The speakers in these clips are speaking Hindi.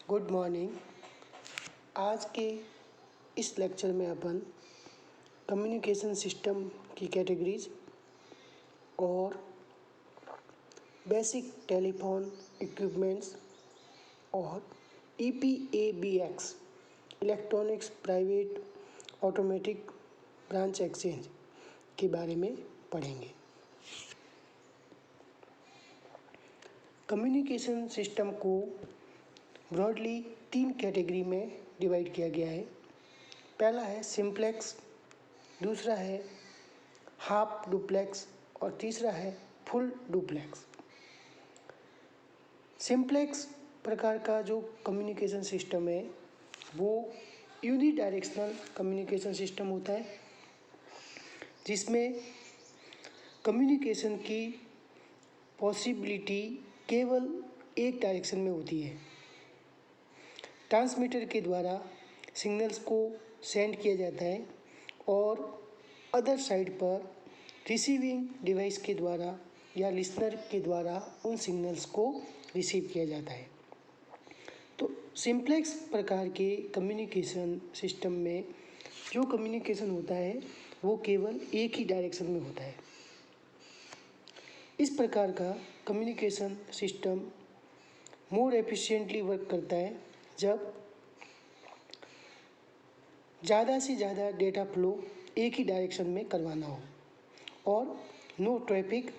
Good morning. आज के इस लेक्चर में अपन कम्युनिकेशन सिस्टम की कैटेगरीज और बेसिक टेलीफोन इक्विपमेंट्स और EPABX electronics private automatic branch exchange के बारे में पढ़ेंगे। कम्युनिकेशन सिस्टम को ब्रॉडली 3 कैटेगरी में डिवाइड किया गया है। पहला है सिंप्लेक्स, दूसरा है हाफ डुप्लेक्स और तीसरा है फुल डुप्लेक्स। सिंप्लेक्स प्रकार का जो कम्युनिकेशन सिस्टम है वो यूनिडायरेक्शनल कम्युनिकेशन सिस्टम होता है, जिसमें कम्युनिकेशन की पॉसिबिलिटी केवल एक डायरेक्शन में होती है। ट्रांसमीटर के द्वारा सिग्नल्स को सेंड किया जाता है और अदर साइड पर रिसीविंग डिवाइस के द्वारा या लिसनर के द्वारा उन सिग्नल्स को रिसीव किया जाता है। तो सिंप्लेक्स प्रकार के कम्युनिकेशन सिस्टम में जो कम्युनिकेशन होता है वो केवल एक ही डायरेक्शन में होता है। इस प्रकार का कम्युनिकेशन सिस्टम मोर एफिशिएंटली वर्क करता है जब ज़्यादा से ज़्यादा डेटा फ्लो एक ही डायरेक्शन में करवाना हो और no traffic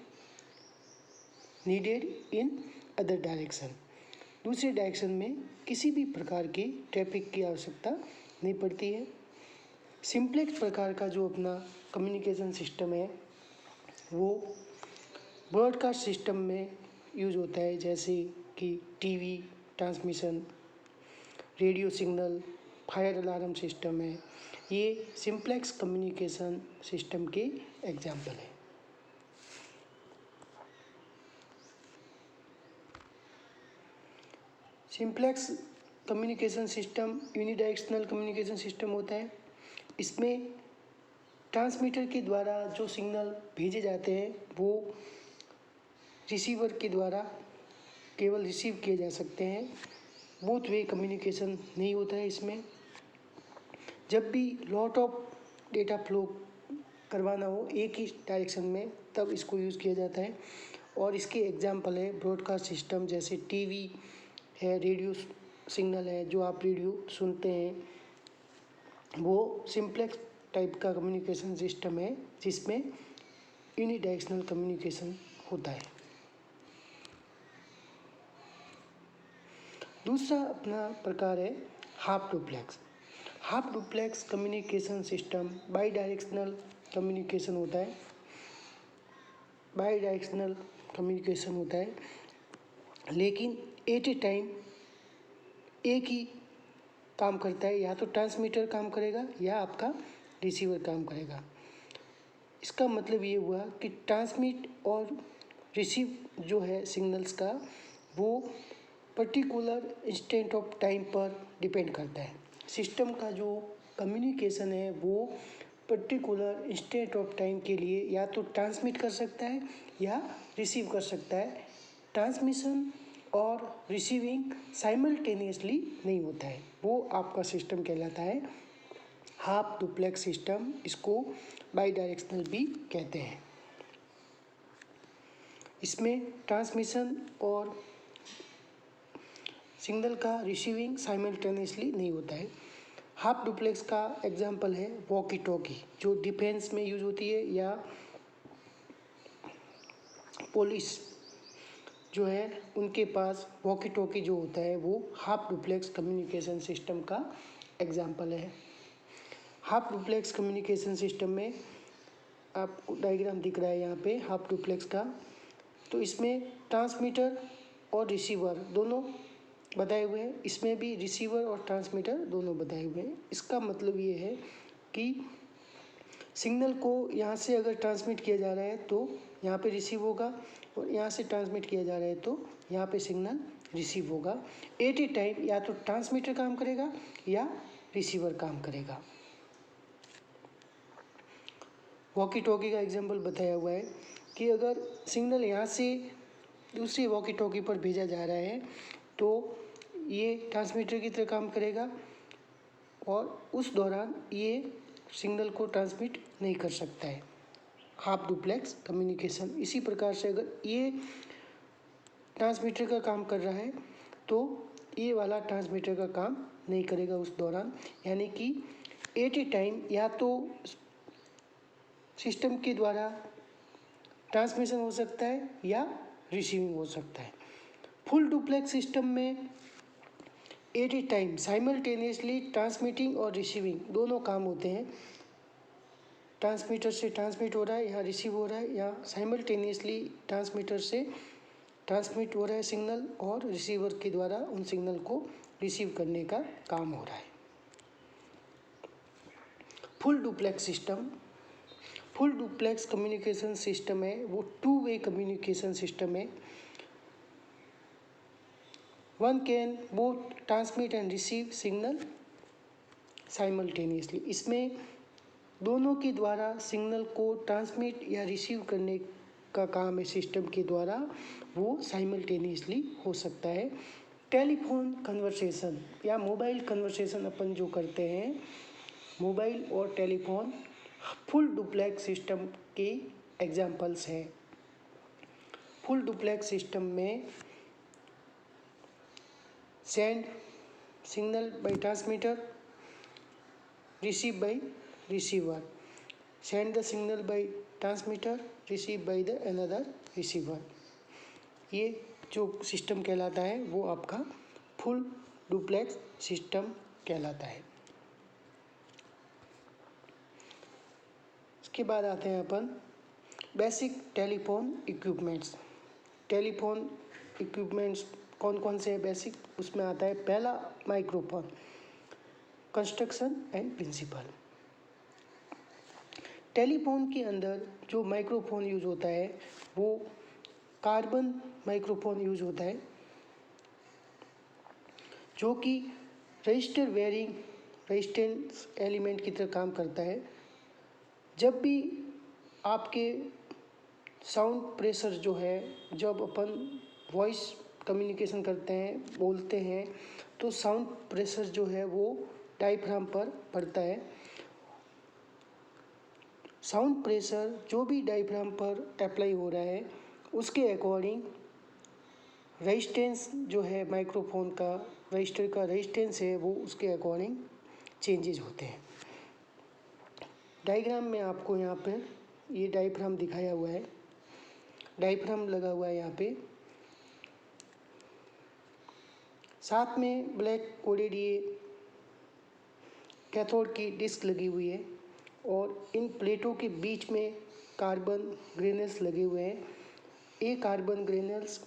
needed in other direction. दूसरे डायरेक्शन में किसी भी प्रकार की ट्रैफिक की आवश्यकता नहीं पड़ती है। सिंप्लेक्स प्रकार का जो अपना कम्युनिकेशन सिस्टम है वो ब्रॉडकास्ट सिस्टम में यूज होता है, जैसे कि TV transmission, radio signal, fire alarm system है। ये सिंप्लेक्स कम्युनिकेशन सिस्टम के एग्जाम्पल है। Simplex communication system unidirectional communication system होता है। इसमें ट्रांसमीटर के द्वारा जो सिग्नल भेजे जाते हैं वो रिसीवर के द्वारा केवल रिसीव किए जा सकते हैं। बोथ वे कम्युनिकेशन नहीं होता है इसमें। जब भी लॉट ऑफ डेटा फ्लो करवाना हो एक ही डायरेक्शन में तब इसको यूज़ किया जाता है और इसके एग्जांपल है ब्रॉडकास्ट सिस्टम, जैसे टीवी है, रेडियो सिग्नल है, जो आप रेडियो सुनते हैं वो सिंप्लेक्स टाइप का कम्युनिकेशन सिस्टम है जिसमें यूनिडायरेक्शनल कम्युनिकेशन होता है। दूसरा अपना प्रकार है half duplex. Half duplex communication system by directional communication होता है। बाई डायरेक्शनल कम्युनिकेशन होता है, लेकिन एट ए टाइम एक ही काम करता है। या तो ट्रांसमीटर काम करेगा या आपका रिसीवर काम करेगा। इसका मतलब ये हुआ कि ट्रांसमिट और रिसीव जो है सिग्नल्स का वो पर्टिकुलर इंस्टेंट ऑफ टाइम पर डिपेंड करता है। सिस्टम का जो कम्युनिकेशन है वो पर्टिकुलर इंस्टेंट ऑफ टाइम के लिए या तो ट्रांसमिट कर सकता है या रिसीव कर सकता है। ट्रांसमिशन और रिसीविंग साइमल्टेनियसली नहीं होता है, वो आपका सिस्टम कहलाता है हाफ डुप्लेक्स सिस्टम। इसको बाई डायरेक्शनल भी कहते हैं। इसमें ट्रांसमिशन और सिग्नल का रिसीविंग साइमल्टेनियसली नहीं होता है। हाफ डुप्लेक्स का एग्जांपल है वॉकी टॉकी, जो डिफेंस में यूज होती है, या पुलिस जो है उनके पास वॉकी टॉकी जो होता है वो हाफ डुप्लेक्स कम्युनिकेशन सिस्टम का एग्जांपल है। हाफ डुप्लेक्स कम्युनिकेशन सिस्टम में आपको डायग्राम दिख रहा है यहाँ पे हाफ डुप्लेक्स का। तो इसमें ट्रांसमीटर और रिसीवर दोनों बताए हुए हैं। इसमें भी रिसीवर और ट्रांसमीटर दोनों बताए हुए हैं। इसका मतलब ये है कि सिग्नल को यहाँ से अगर ट्रांसमिट किया जा रहा है तो यहाँ पे रिसीव होगा, और यहाँ से ट्रांसमिट किया जा रहा है तो यहाँ पे सिग्नल रिसीव होगा। एट ए टाइम या तो ट्रांसमीटर काम करेगा या रिसीवर काम करेगा। वॉकी टॉकी का एग्जाम्पल बताया हुआ है कि अगर सिग्नल यहाँ से दूसरी वॉकी टॉकी पर भेजा जा रहा है तो ये ट्रांसमीटर की तरह काम करेगा और उस दौरान ये सिग्नल को ट्रांसमिट नहीं कर सकता है। Half duplex communication. इसी प्रकार से अगर ये ट्रांसमीटर का काम कर रहा है तो ये वाला ट्रांसमीटर का काम नहीं करेगा उस दौरान, यानी कि एट ए टाइम या तो सिस्टम के द्वारा ट्रांसमिशन हो सकता है या रिसीविंग हो सकता है। फुल डुप्लेक्स सिस्टम में at a time simultaneously transmitting और रिसीविंग दोनों काम होते हैं। ट्रांसमीटर से ट्रांसमिट हो रहा है या रिसीव हो रहा है, या साइमल्टेनियसली ट्रांसमीटर से ट्रांसमिट हो रहा है सिग्नल और रिसीवर के द्वारा उन सिग्नल को रिसीव करने का काम हो रहा है। Full duplex system, full duplex communication system है वो टू वे कम्युनिकेशन सिस्टम है। One can both transmit and receive signal simultaneously. इसमें दोनों के द्वारा सिग्नल को ट्रांसमिट या रिसीव करने का काम है सिस्टम के द्वारा, वो साइमल्टेनियसली हो सकता है। टेलीफोन कन्वर्सेशन या मोबाइल कन्वर्सेशन अपन जो करते हैं, मोबाइल और टेलीफोन फुल डुप्लेक्स सिस्टम के एग्जाम्पल्स हैं। फुल डुप्लेक्स सिस्टम में send signal by transmitter, receive by receiver, send the signal by transmitter, receive by the another receiver. ये जो सिस्टम कहलाता है वो आपका फुल डुप्लेक्स सिस्टम कहलाता है। इसके बाद आते हैं अपन basic telephone equipments. Telephone equipments कौन कौन से हैं बेसिक, उसमें आता है पहला microphone, construction and principle. Telephone के अंदर जो माइक्रोफोन यूज होता है वो कार्बन माइक्रोफोन यूज होता है, जो कि रजिस्टर वेरिंग रेजिस्टेंस एलिमेंट की तरह काम करता है। जब भी आपके साउंड प्रेशर जो है, जब अपन वॉइस कम्युनिकेशन करते हैं, बोलते हैं, तो साउंड प्रेशर जो है वो डायफ्राम पर पड़ता है। साउंड प्रेशर जो भी डायफ्राम पर अप्लाई हो रहा है उसके अकॉर्डिंग रेजिस्टेंस जो है माइक्रोफोन का, रजिस्टर का रेजिस्टेंस है वो उसके अकॉर्डिंग चेंजेस होते हैं। डायग्राम में आपको यहाँ पे ये डायफ्राम दिखाया हुआ है, डायफ्राम लगा हुआ है यहाँ पे, साथ में ब्लैक कोडेड ये कैथोड की डिस्क लगी हुई है और इन प्लेटों के बीच में कार्बन ग्रेनल्स लगे हुए हैं। ये कार्बन ग्रेनल्स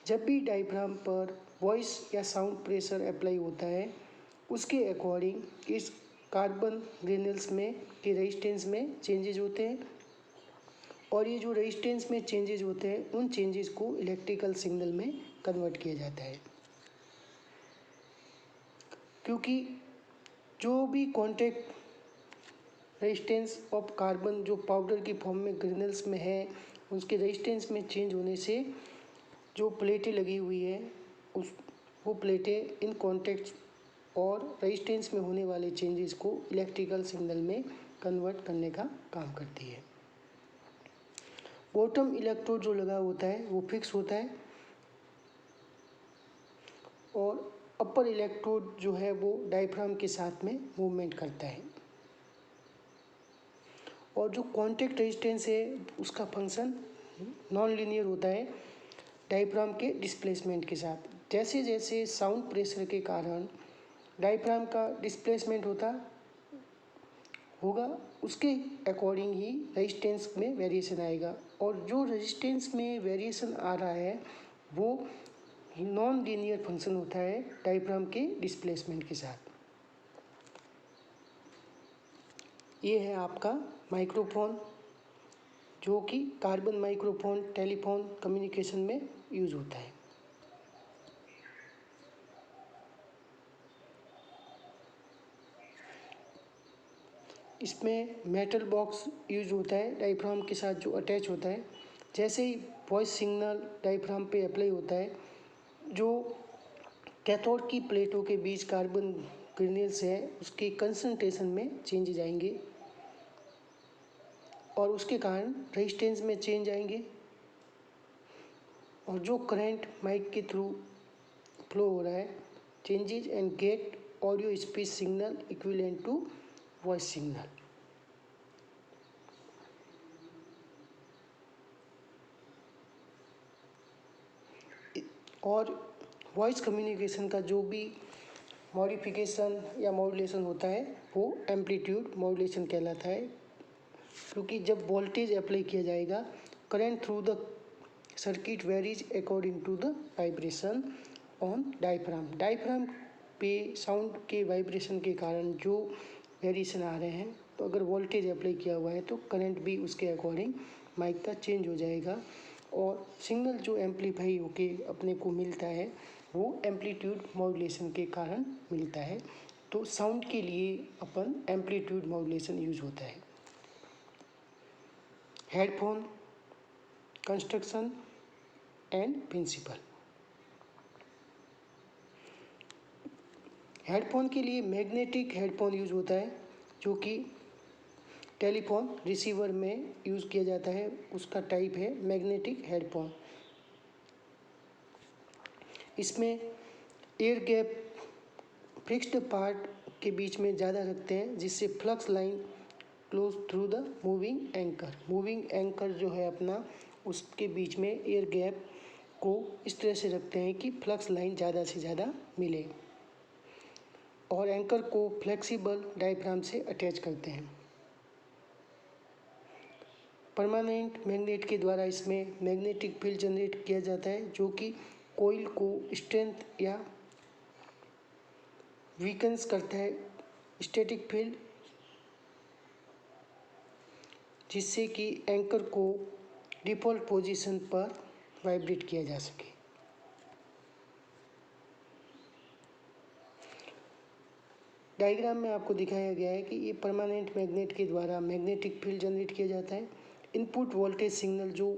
जब भी डायफ्राम पर वॉइस या साउंड प्रेशर अप्लाई होता है उसके अकॉर्डिंग इस कार्बन ग्रेनल्स में के रेजिस्टेंस में चेंजेस होते हैं, और ये जो रेजिस्टेंस में चेंजेस होते हैं उन चेंजेस को इलेक्ट्रिकल सिग्नल में कन्वर्ट किया जाता है। क्योंकि जो भी कॉन्टैक्ट रेजिस्टेंस ऑफ कार्बन जो पाउडर की फॉर्म में ग्रेनल्स में है, उसके रेजिस्टेंस में चेंज होने से जो प्लेटें लगी हुई है वो प्लेटें इन कॉन्टैक्ट्स और रेजिस्टेंस में होने वाले चेंजेस को इलेक्ट्रिकल सिग्नल में कन्वर्ट करने का काम करती है। बॉटम इलेक्ट्रोड जो लगा होता है वो फिक्स होता है और अपर इलेक्ट्रोड जो है वो डायफ्राम के साथ में मूवमेंट करता है, और जो कॉन्टैक्ट रेजिस्टेंस है उसका फंक्शन नॉन लीनियर होता है डायफ्राम के डिस्प्लेसमेंट के साथ। जैसे जैसे साउंड प्रेशर के कारण डायफ्राम का डिस्प्लेसमेंट होगा उसके अकॉर्डिंग ही रेजिस्टेंस में वेरिएशन आएगा, और जो रेजिस्टेंस में वेरिएशन आ रहा है वो नॉन लीनियर फंक्शन होता है डायफ्राम के डिस्प्लेसमेंट के साथ। ये है आपका माइक्रोफोन, जो कि कार्बन माइक्रोफोन टेलीफोन कम्युनिकेशन में यूज होता है। इसमें मेटल बॉक्स यूज होता है डायफ्राम के साथ जो अटैच होता है। जैसे ही वॉइस सिग्नल डायफ्राम पे अप्लाई होता है, जो कैथोड की प्लेटों के बीच कार्बन ग्रेन्यूल्स है उसके कंसंट्रेशन में चेंजेज आएंगे और उसके कारण रेजिस्टेंस में चेंज आएंगे और जो करंट माइक के थ्रू फ्लो हो रहा है changes and get audio speech signal equivalent to voice signal. और वॉइस कम्युनिकेशन का जो भी मॉडिफिकेशन या मॉड्यूलेशन होता है वो एम्पलीट्यूड मॉड्यूलेशन कहलाता है, क्योंकि जब वोल्टेज अप्लाई किया जाएगा current through the circuit varies according to the vibration on diaphragm. Diaphragm पे साउंड के वाइब्रेशन के कारण जो वेरिएशन आ रहे हैं, तो अगर वोल्टेज अप्लाई किया हुआ है तो करंट भी उसके अकॉर्डिंग माइक का चेंज हो जाएगा और सिग्नल जो एम्पलीफाई होके अपने को मिलता है वो एम्पलीट्यूड मॉड्यूलेशन के कारण मिलता है। तो साउंड के लिए अपन एम्पलीट्यूड मॉड्यूलेशन यूज होता है। Headphone construction and principle. Headphone के लिए मैग्नेटिक हेडफोन यूज होता है जो कि टेलीफोन रिसीवर में यूज़ किया जाता है, उसका टाइप है मैग्नेटिक हेडफोन। इसमें एयर गैप फिक्स्ड पार्ट के बीच में ज़्यादा रखते हैं जिससे flux line close through the moving anchor. Moving anchor जो है अपना उसके बीच में एयर गैप को इस तरह से रखते हैं कि फ्लक्स लाइन ज़्यादा से ज़्यादा मिले और एंकर को फ्लेक्सिबल डायफ्राम से अटैच करते हैं। परमानेंट मैग्नेट के द्वारा इसमें मैग्नेटिक फील्ड जनरेट किया जाता है जो कि कोइल को स्ट्रेंथ या वीकन्स करता है स्टैटिक फील्ड, जिससे कि एंकर को डिफ़ॉल्ट पोजीशन पर वाइब्रेट किया जा सके। डायग्राम में आपको दिखाया गया है कि ये परमानेंट मैग्नेट के द्वारा मैग्नेटिक फील्ड जनरेट किया जाता है। इनपुट वोल्टेज सिग्नल जो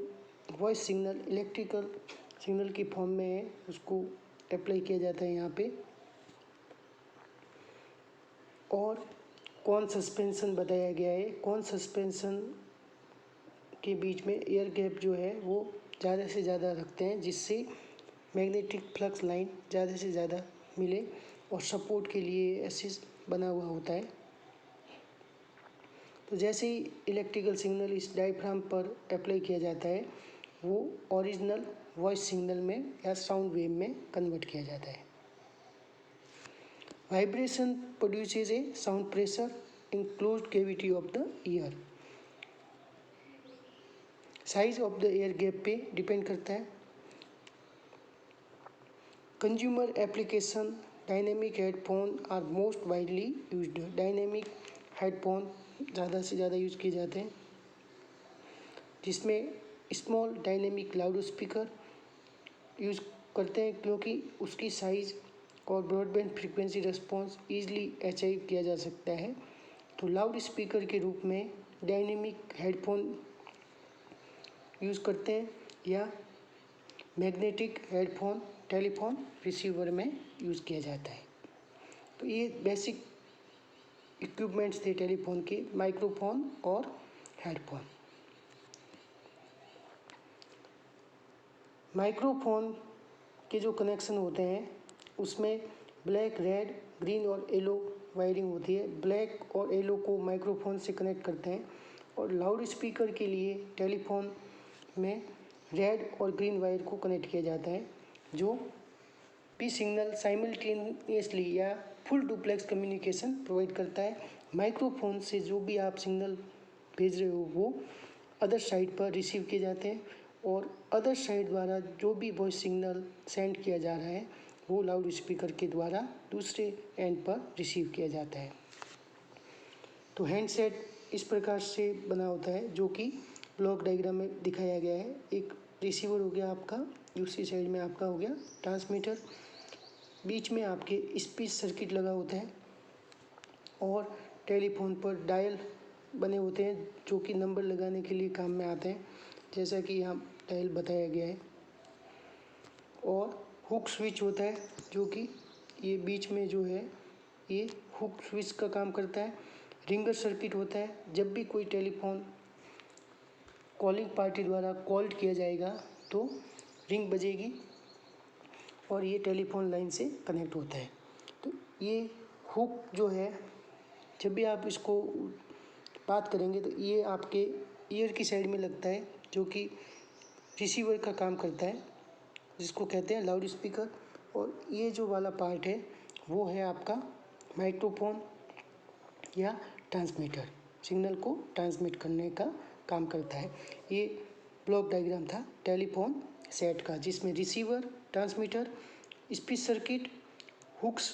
वॉइस सिग्नल इलेक्ट्रिकल सिग्नल की फॉर्म में है उसको अप्लाई किया जाता है यहाँ पे। और कौन सस्पेंशन बताया गया है, कौन सस्पेंशन के बीच में एयर गैप जो है वो ज़्यादा से ज़्यादा रखते हैं जिससे मैग्नेटिक फ्लक्स लाइन ज़्यादा से ज़्यादा मिले और सपोर्ट के लिए एसिस बना हुआ होता है। तो जैसे ही इलेक्ट्रिकल सिग्नल इस डायफ्राम पर अप्लाई किया जाता है वो ओरिजिनल वॉइस सिग्नल में या साउंड वेव में कन्वर्ट किया जाता है। Vibration produces a sound pressure in closed cavity of the ear. Size of the air gap पे डिपेंड करता है। Consumer application dynamic headphone are most widely used. Dynamic headphone ज़्यादा से ज़्यादा यूज़ किए जाते हैं जिसमें small dynamic loud speaker use करते हैं क्योंकि उसकी साइज़ और broadband frequency response easily achieve किया जा सकता है। तो लाउड स्पीकर के रूप में डायनेमिक हेडफोन यूज़ करते हैं या मैग्नेटिक हेडफोन टेलीफोन रिसीवर में यूज़ किया जाता है। तो ये बेसिक इक्विपमेंट्स थे टेलीफोन के, माइक्रोफोन और हेडफोन। माइक्रोफोन के जो कनेक्शन होते हैं उसमें ब्लैक, रेड, ग्रीन और येलो वायरिंग होती है। ब्लैक और येलो को माइक्रोफोन से कनेक्ट करते हैं और लाउड स्पीकर के लिए टेलीफोन में रेड और ग्रीन वायर को कनेक्ट किया जाता है जो भी सिग्नल साइमल्टेनियसली या फुल डुप्लेक्स कम्युनिकेशन प्रोवाइड करता है। माइक्रोफोन से जो भी आप सिग्नल भेज रहे हो वो अदर साइड पर रिसीव किए जाते हैं और अदर साइड द्वारा जो भी वॉइस सिग्नल सेंड किया जा रहा है वो लाउड स्पीकर के द्वारा दूसरे एंड पर रिसीव किया जाता है। तो हैंडसेट इस प्रकार से बना होता है जो कि ब्लॉक डायग्राम में दिखाया गया है। एक रिसीवर हो गया आपका, दूसरी साइड में आपका हो गया ट्रांसमीटर, बीच में आपके स्पीच सर्किट लगा होता है और टेलीफोन पर डायल बने होते हैं जो कि नंबर लगाने के लिए काम में आते हैं, जैसा कि यहाँ डायल बताया गया है। और हुक स्विच होता है, जो कि ये बीच में जो है ये हुक स्विच का काम करता है। रिंगर सर्किट होता है, जब भी कोई टेलीफोन कॉलिंग पार्टी द्वारा कॉल्ड किया जाएगा तो रिंग बजेगी और ये टेलीफोन लाइन से कनेक्ट होता है। तो ये हुक जो है, जब भी आप इसको बात करेंगे तो ये आपके ईयर की साइड में लगता है, जो कि रिसीवर का काम करता है, जिसको कहते हैं लाउड स्पीकर। और ये जो वाला पार्ट है वो है आपका माइक्रोफोन या ट्रांसमीटर, सिग्नल को ट्रांसमिट करने का काम करता है। ये ब्लॉक डायग्राम था टेलीफोन सेट का, जिसमें receiver, transmitter, speech circuit, hooks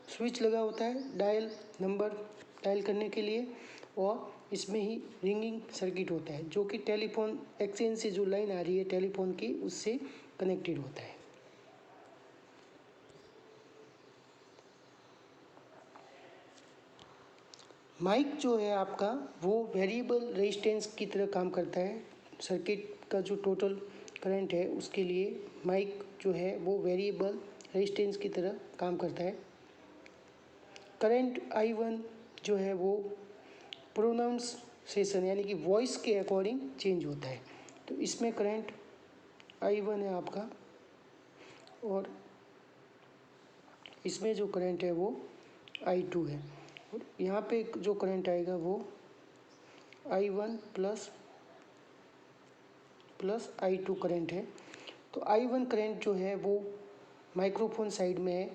switch लगा होता है डायल नंबर डायल करने के लिए, और इसमें ही रिंगिंग सर्किट होता है, जो कि टेलीफोन एक्सचेंज से जो लाइन आ रही है टेलीफोन की, उससे कनेक्टेड होता है। माइक जो है आपका वो वेरिएबल रेजिस्टेंस की तरह काम करता है। सर्किट का जो टोटल करंट है उसके लिए माइक जो है वो वेरिएबल रेजिस्टेंस की तरह काम करता है। करंट I1 जो है वो प्रोनाउंसिएशन यानी कि वॉइस के अकॉर्डिंग चेंज होता है। तो इसमें करंट I1 है आपका, और इसमें जो करंट है वो I2 है। और यहाँ पे जो करंट आएगा वो I1 प्लस I2 करंट है। तो I1 करंट जो है वो माइक्रोफोन साइड में है,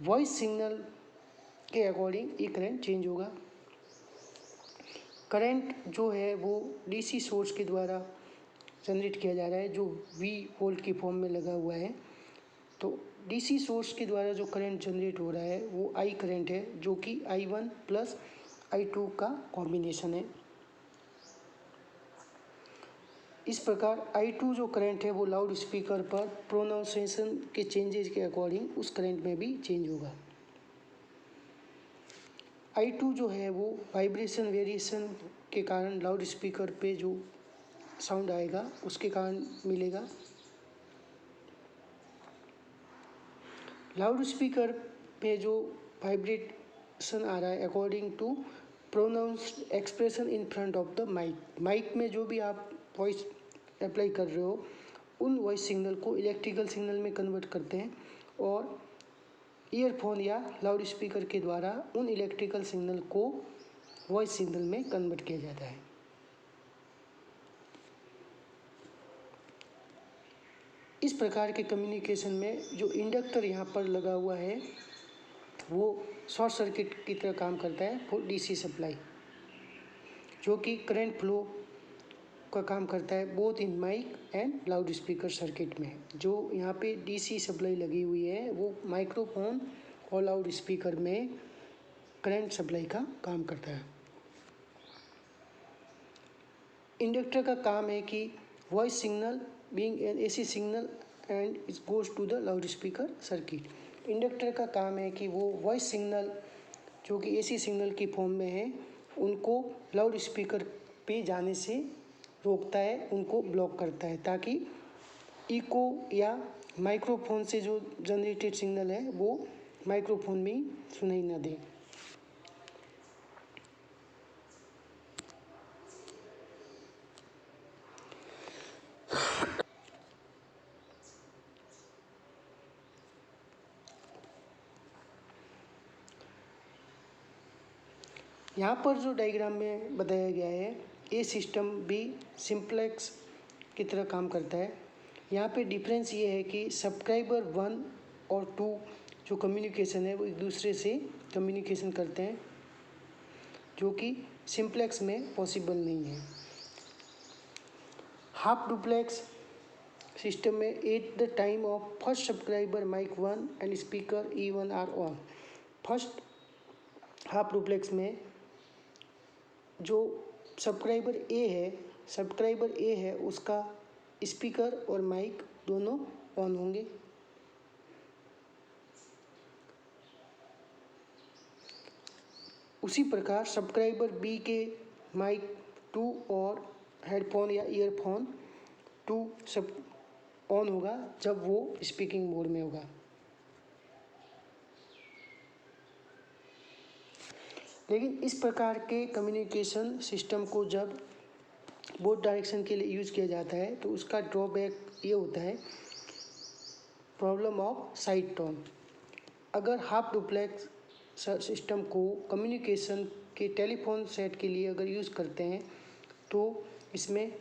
वॉइस सिग्नल के अकॉर्डिंग ये करंट चेंज होगा। करंट जो है वो डीसी सोर्स के द्वारा जनरेट किया जा रहा है, जो V वोल्ट की फॉर्म में लगा हुआ है। तो डीसी सोर्स के द्वारा जो करंट जनरेट हो रहा है वो I करंट है, जो कि I1 प्लस I2 का कॉम्बिनेशन है। इस प्रकार I2 जो करंट है वो लाउड स्पीकर पर प्रोनाउंसिएशन के चेंजेस के अकॉर्डिंग उस करंट में भी चेंज होगा। I2 जो है वो वाइब्रेशन वेरिएशन के कारण लाउड स्पीकर पे जो साउंड आएगा उसके कारण मिलेगा। लाउड स्पीकर पे जो वाइब्रेशन आ रहा है according to pronounced expression in front of the mic. Mic में जो भी आप वॉइस अप्लाई कर रहे हो उन वॉइस सिग्नल को इलेक्ट्रिकल सिग्नल में कन्वर्ट करते हैं, और ईयरफोन या लाउड स्पीकर के द्वारा उन इलेक्ट्रिकल सिग्नल को वॉइस सिग्नल में कन्वर्ट किया जाता है। इस प्रकार के कम्युनिकेशन में जो इंडक्टर यहाँ पर लगा हुआ है वो शॉर्ट सर्किट की तरह काम करता है फॉर डीसी सप्लाई, जो कि करंट फ्लो का काम करता है both in mic and loud speaker circuit में। जो यहाँ पे डीसी सप्लाई लगी हुई है वो माइक्रोफोन और लाउड स्पीकर में करंट सप्लाई का काम करता है। इंडक्टर का काम है कि voice signal being an AC signal and it goes to the loud speaker circuit. Inductor का काम है कि वो वॉइस सिग्नल जो कि एसी सिग्नल की फॉर्म में है उनको लाउड स्पीकर पे जाने से रोकता है, उनको ब्लॉक करता है, ताकि इको या माइक्रोफोन से जो जनरेटेड सिग्नल है वो माइक्रोफोन में ही सुनाई ना दे। यहाँ पर जो डायग्राम में बताया गया है ये सिस्टम भी सिंप्लेक्स की तरह काम करता है। यहाँ पे डिफरेंस ये है कि सब्सक्राइबर 1 और 2 जो कम्युनिकेशन है वो एक दूसरे से कम्युनिकेशन करते हैं, जो कि सिंप्लेक्स में पॉसिबल नहीं है। हाफ डुप्लेक्स सिस्टम में at the time of first subscriber mic 1 and speaker E1 are on. First half duplex में जो सब्सक्राइबर ए है उसका स्पीकर और माइक दोनों ऑन होंगे। उसी प्रकार सब्सक्राइबर बी के माइक 2 और हेडफोन या ईयरफोन 2 सब ऑन होगा जब वो स्पीकिंग मोड में होगा। लेकिन इस प्रकार के कम्युनिकेशन सिस्टम को जब बोथ डायरेक्शन के लिए यूज़ किया जाता है तो उसका ड्रॉबैक ये होता है, प्रॉब्लम ऑफ साइड टोन। अगर हाफ डुप्लेक्स सिस्टम को कम्युनिकेशन के टेलीफोन सेट के लिए अगर यूज़ करते हैं तो इसमें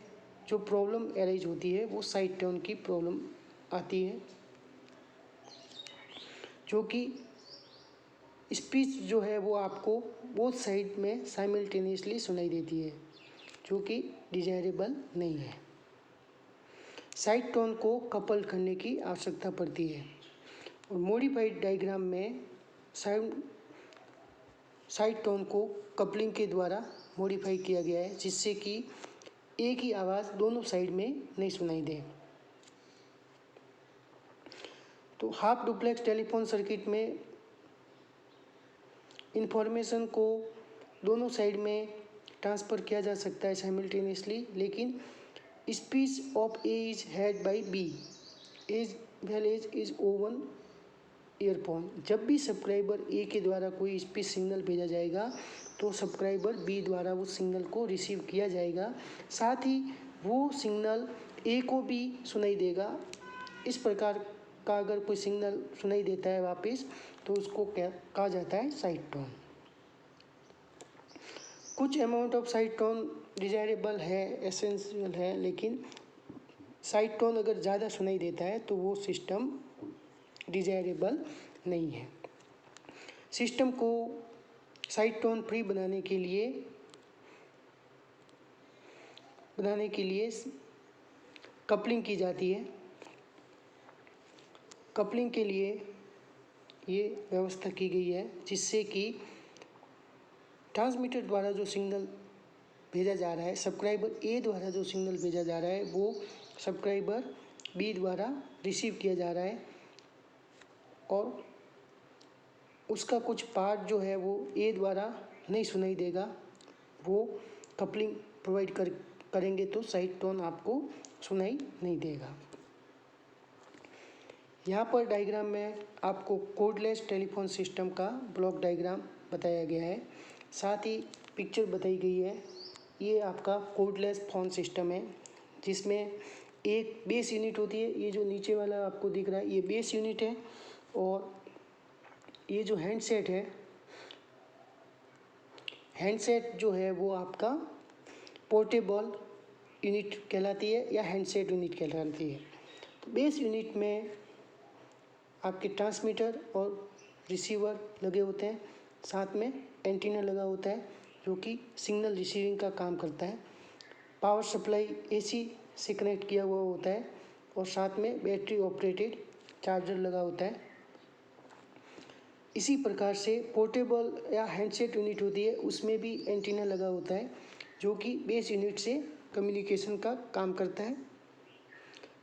जो प्रॉब्लम अराइज होती है वो साइड टोन की प्रॉब्लम आती है, जो कि स्पीच जो है वो आपको बोथ साइड में साइमल्टेनियसली सुनाई देती है, जो कि डिजायरेबल नहीं है। साइड टोन को कपल करने की आवश्यकता पड़ती है और मॉडिफाइड डायग्राम में साइड टोन को कपलिंग के द्वारा मॉडिफाई किया गया है, जिससे कि एक ही आवाज़ दोनों साइड में नहीं सुनाई दे। तो हाफ डुप्लेक्स टेलीफोन सर्किट में इंफॉर्मेशन को दोनों साइड में ट्रांसफ़र किया जा सकता है साइमल्टेनियसली, लेकिन speech of A is heard by B as well as is own earphone. जब भी सब्सक्राइबर ए के द्वारा कोई स्पीच सिग्नल भेजा जाएगा तो सब्सक्राइबर बी द्वारा उस सिग्नल को रिसीव किया जाएगा, साथ ही वो सिग्नल ए को भी सुनाई देगा। इस प्रकार का अगर कोई सिग्नल सुनाई देता है वापस तो उसको क्या कहा जाता है, साइड टोन। कुछ amount of side tone desirable है, एसेंशियल है, लेकिन साइड टोन अगर ज़्यादा सुनाई देता है तो वो सिस्टम डिजायरेबल नहीं है। सिस्टम को साइड टोन फ्री बनाने के लिए कपलिंग की जाती है। कपलिंग के लिए ये व्यवस्था की गई है जिससे कि ट्रांसमीटर द्वारा जो सिग्नल भेजा जा रहा है, सब्सक्राइबर ए द्वारा जो सिग्नल भेजा जा रहा है वो सब्सक्राइबर बी द्वारा रिसीव किया जा रहा है और उसका कुछ पार्ट जो है वो ए द्वारा नहीं सुनाई देगा। वो कपलिंग प्रोवाइड करेंगे तो साइड टोन आपको सुनाई नहीं देगा। यहाँ पर डायग्राम में आपको कोडलेस टेलीफोन सिस्टम का ब्लॉक डायग्राम बताया गया है, साथ ही पिक्चर बताई गई है। ये आपका कोडलेस फोन सिस्टम है जिसमें एक बेस यूनिट होती है। ये जो नीचे वाला आपको दिख रहा है ये बेस यूनिट है और ये जो हैंडसेट है, हैंडसेट जो है वो आपका पोर्टेबल यूनिट कहलाती है या हैंडसेट यूनिट कहलाती है। तो बेस यूनिट में आपके ट्रांसमीटर और रिसीवर लगे होते हैं, साथ में एंटीना लगा होता है जो कि सिग्नल रिसीविंग का काम करता है। पावर सप्लाई एसी से कनेक्ट किया हुआ होता है और साथ में बैटरी ऑपरेटेड चार्जर लगा होता है। इसी प्रकार से पोर्टेबल या हैंडसेट यूनिट होती है, उसमें भी एंटीना लगा होता है जो कि बेस यूनिट से कम्युनिकेशन का काम करता है।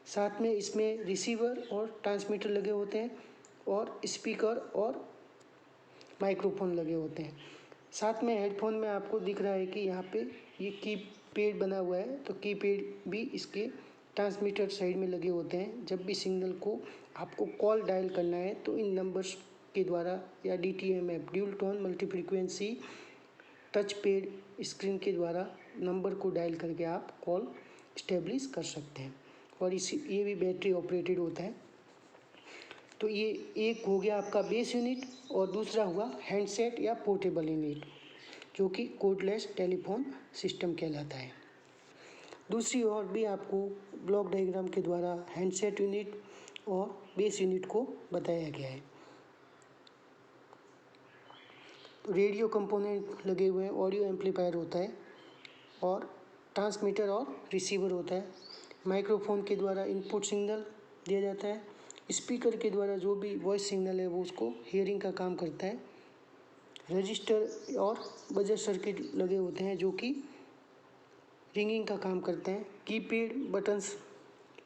साथ में इसमें रिसीवर और ट्रांसमीटर लगे होते हैं और स्पीकर और माइक्रोफोन लगे होते हैं। साथ में हेडफोन में आपको दिख रहा है कि यहाँ पे ये कीपैड बना हुआ है, तो कीपैड भी इसके ट्रांसमीटर साइड में लगे होते हैं। जब भी सिग्नल को आपको कॉल डायल करना है तो इन नंबर्स के द्वारा या DTMF dual tone multi frequency touch pad screen के द्वारा नंबर को डायल करके आप कॉल इस्टेब्लिश कर सकते हैं। और ये भी बैटरी ऑपरेटेड होता है। तो ये एक हो गया आपका बेस यूनिट और दूसरा हुआ हैंडसेट या पोर्टेबल यूनिट जो कि कोडलेस टेलीफोन सिस्टम कहलाता है। दूसरी ओर भी आपको ब्लॉक डायग्राम के द्वारा हैंडसेट यूनिट और बेस यूनिट को बताया गया है। तो रेडियो कंपोनेंट लगे हुए हैं, ऑडियो एम्पलीफायर होता है और ट्रांसमीटर और रिसीवर होता है। माइक्रोफोन के द्वारा इनपुट सिग्नल दिया जाता है। स्पीकर के द्वारा जो भी वॉइस सिग्नल है वो उसको हियरिंग का काम करता है। रजिस्टर और बजर सर्किट लगे होते हैं जो कि रिंगिंग का काम करते हैं। कीपैड बटन्स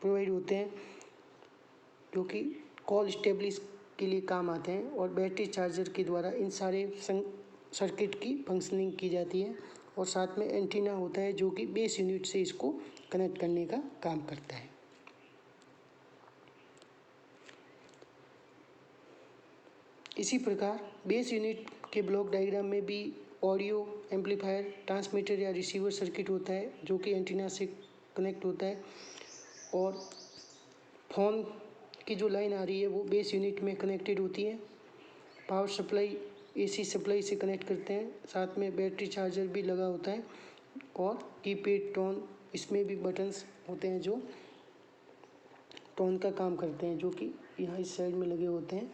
प्रोवाइड होते हैं जो कि कॉल स्टेब्लिश के लिए काम आते हैं और बैटरी चार्जर के द्वारा इन सारे सर्किट की फंक्शनिंग की जाती है। और साथ में एंटीना होता है जो कि बेस यूनिट से इसको कनेक्ट करने का काम करता है। इसी प्रकार बेस यूनिट के ब्लॉक डायग्राम में भी ऑडियो एम्पलीफायर, ट्रांसमीटर या रिसीवर सर्किट होता है जो कि एंटीना से कनेक्ट होता है, और फोन की जो लाइन आ रही है वो बेस यूनिट में कनेक्टेड होती है। पावर सप्लाई एसी सप्लाई से कनेक्ट करते हैं, साथ में बैटरी चार्जर भी लगा होता है, और कीपैड टोन, इसमें भी बटन्स होते हैं जो टोन का काम करते हैं, जो कि यहाँ इस साइड में लगे होते हैं।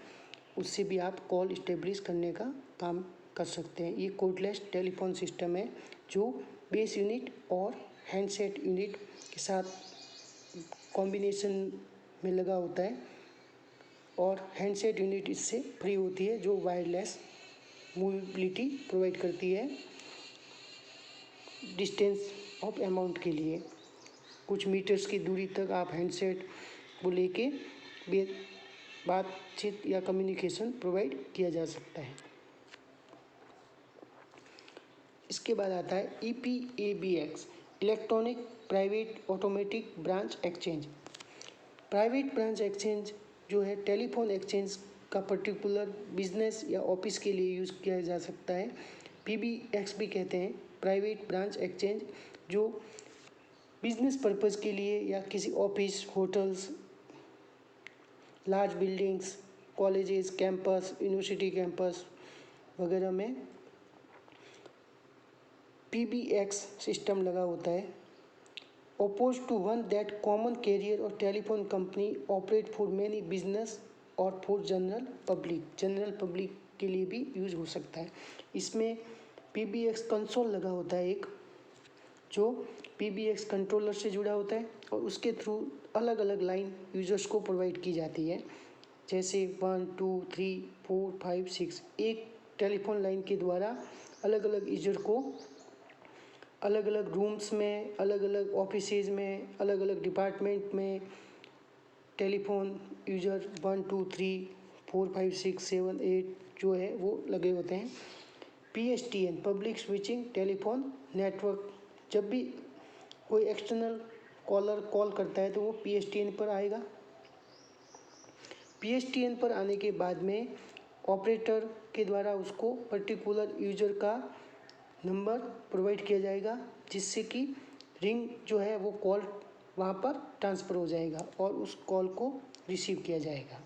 उससे भी आप कॉल इस्टेब्लिश करने का काम कर सकते हैं। ये कोडलेस टेलीफोन सिस्टम है जो बेस यूनिट और हैंडसेट यूनिट के साथ कॉम्बिनेशन में लगा होता है, और हैंडसेट यूनिट इससे फ्री होती है जो वायरलेस मोबिलिटी प्रोवाइड करती है डिस्टेंस ऑफ अमाउंट के लिए। कुछ मीटर्स की दूरी तक आप हैंडसेट को लेके बातचीत या कम्युनिकेशन प्रोवाइड किया जा सकता है। इसके बाद आता है EPABX, electronic private automatic branch exchange. Private branch exchange जो है टेलीफोन एक्सचेंज का पर्टिकुलर बिजनेस या ऑफिस के लिए यूज़ किया जा सकता है। PBX भी कहते हैं, प्राइवेट ब्रांच एक्सचेंज, जो बिजनेस पर्पज़ के लिए या किसी office, hotels, large buildings, colleges, campus, university campus वगैरह में PBX सिस्टम लगा होता है। Oppose to one that common carrier और telephone company operate for many business और फॉर जनरल पब्लिक के लिए भी यूज हो सकता है। इसमें PBX कंसोल लगा होता है एक, जो PBX कंट्रोलर से जुड़ा होता है, और उसके थ्रू अलग अलग लाइन यूजर्स को प्रोवाइड की जाती है, जैसे 1 2 3 4 5 6। एक टेलीफोन लाइन के द्वारा अलग अलग यूजर को अलग अलग रूम्स में, अलग अलग ऑफिसेज में, अलग अलग डिपार्टमेंट में टेलीफोन यूजर 1 2 3 4 5 6 7 8 जो है वो लगे होते हैं। PSTN, public switching telephone network, जब भी कोई एक्सटर्नल कॉलर कॉल करता है तो वो PSTN पर आएगा। PSTN पर आने के बाद में ऑपरेटर के द्वारा उसको पर्टिकुलर यूजर का नंबर प्रोवाइड किया जाएगा, जिससे कि रिंग जो है वो कॉल वहाँ पर ट्रांसफ़र हो जाएगा और उस कॉल को रिसीव किया जाएगा।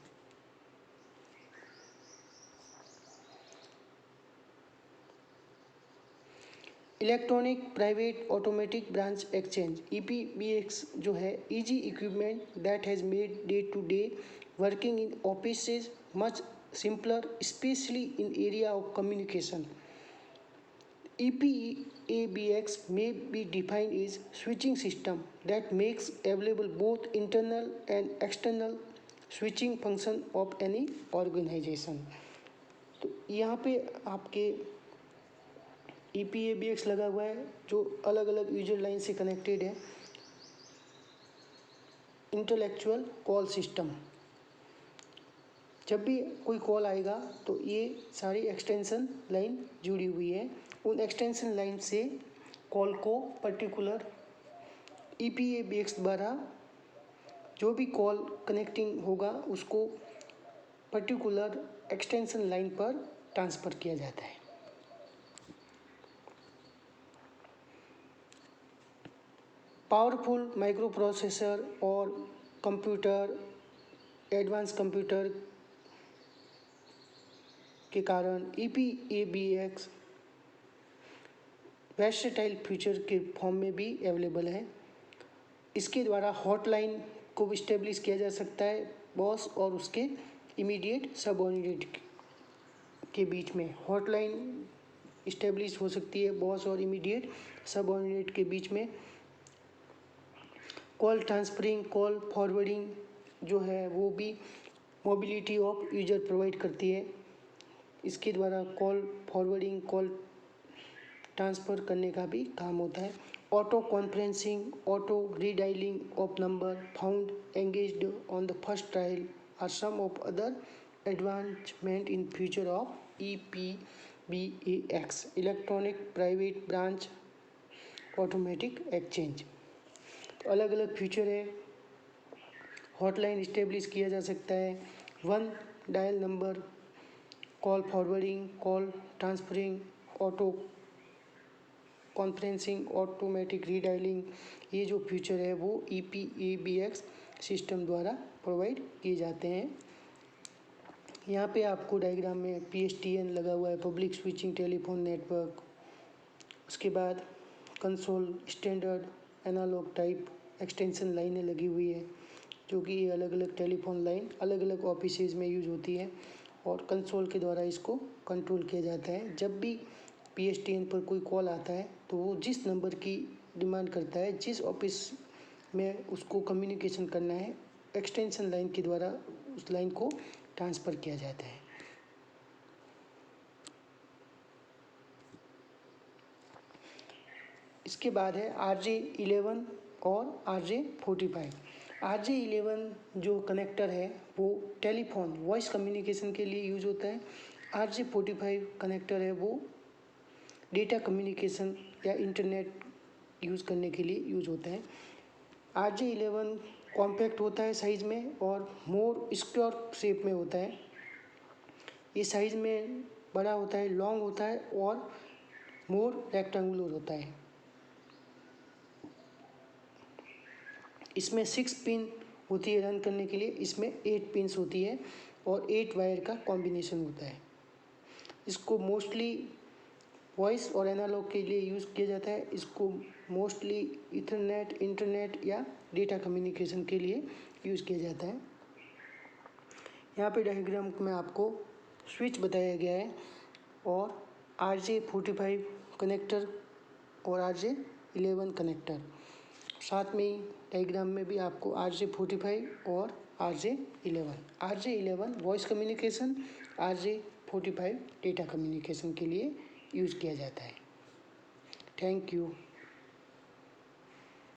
Electronic private automatic branch exchange EPBX जो है easy equipment that has made day to day working in offices much simpler, specially in area of communication. EPABX may be defined as switching system that makes available both internal and external switching function of any organization। तो यहाँ पे आपके EPABX लगा हुआ है जो अलग अलग यूजर लाइन से कनेक्टेड है। इंटेलेक्चुअल कॉल सिस्टम, जब भी कोई कॉल आएगा तो ये सारी एक्सटेंशन लाइन जुड़ी हुई है। उन एक्सटेंशन लाइन से कॉल को पर्टिकुलर EPABX द्वारा जो भी कॉल कनेक्टिंग होगा उसको पर्टिकुलर एक्सटेंशन लाइन पर ट्रांसफ़र किया जाता है। पावरफुल माइक्रो प्रोसेसर और कंप्यूटर, एडवांस कंप्यूटर के कारण EPABX वर्सेटाइल फीचर के फॉर्म में भी अवेलेबल है। इसके द्वारा हॉटलाइन को इस्टेब्लिश किया जा सकता है बॉस और उसके इमीडिएट सबऑर्डिनेट के बीच में। हॉटलाइन इस्टेब्लिश हो सकती है बॉस और इमीडिएट सबऑर्डिनेट के बीच में। कॉल ट्रांसफरिंग, कॉल फॉरवर्डिंग जो है वो भी मोबिलिटी ऑफ यूजर प्रोवाइड करती है। इसके द्वारा कॉल फॉरवर्डिंग, कॉल ट्रांसफ़र करने का भी काम होता है। Auto conferencing, auto redialing of number found engaged on the first trial are some of other advancement in future of EPBX, electronic private branch automatic exchange. तो अलग अलग फीचर है। हॉटलाइन इस्टेब्लिश किया जा सकता है, 1 dial number call forwarding, call transferring, auto conferencing, automatic redialing, ये जो फीचर है वो EPABX सिस्टम द्वारा प्रोवाइड किए जाते हैं। यहाँ पे आपको डायग्राम में PSTN लगा हुआ है, पब्लिक स्विचिंग टेलीफोन नेटवर्क। उसके बाद console standard analog type extension लाइनें लगी हुई है, जो कि ये अलग अलग टेलीफोन लाइन अलग अलग ऑफिसेज में यूज होती है और कंसोल के द्वारा इसको कंट्रोल किया जाता है। जब भी PSTN पर कोई कॉल आता है तो वो जिस नंबर की डिमांड करता है, जिस ऑफिस में उसको कम्युनिकेशन करना है, एक्सटेंशन लाइन के द्वारा उस लाइन को ट्रांसफ़र किया जाता है। इसके बाद है RJ11 और RJ45। RJ11 जो कनेक्टर है वो टेलीफोन वॉइस कम्युनिकेशन के लिए यूज होता है। RJ45 कनेक्टर है वो डेटा कम्युनिकेशन या इंटरनेट यूज़ करने के लिए यूज होता है। RJ11 कॉम्पैक्ट होता है साइज़ में और मोर स्क्वायर शेप में होता है। ये साइज़ में बड़ा होता है, लॉन्ग होता है और मोर रेक्टेंगुलर होता है। इसमें 6 पिन होती है रन करने के लिए, इसमें 8 पिन्स होती है और 8 वायर का कॉम्बिनेशन होता है। इसको मोस्टली वॉइस और एनालॉग के लिए यूज़ किया जाता है। इसको मोस्टली इथरनेट, इंटरनेट या डेटा कम्युनिकेशन के लिए यूज़ किया जाता है। यहाँ पे डायग्राम में आपको स्विच बताया गया है और RJ45 कनेक्टर और RJ11 कनेक्टर, साथ में ही डायग्राम में भी आपको RJ45 और RJ11 voice communication, RJ45 data communication के लिए यूज़ किया जाता है। Thank you.